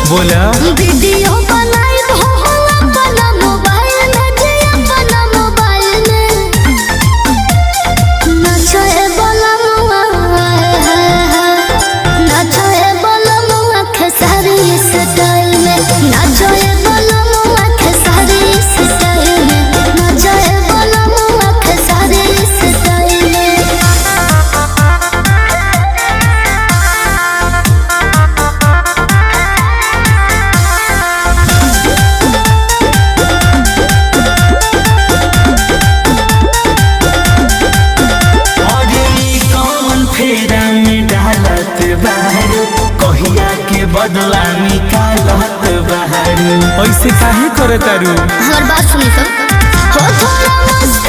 बोला वीडियो बनाई हो अपना मोबाइल में जे अपना मोबाइल में नाचे बोलमुआ खेसारी स्टाइल में नाचे बोलमुआ खेसारी स्टाइल में नाचे बोलमुआ खेसारी स्टाइल में। कहिया के बदला निकालत बाहर ऐसे काहे करे तारू? हमार बात सुनी तो हो थोड़ा मस्त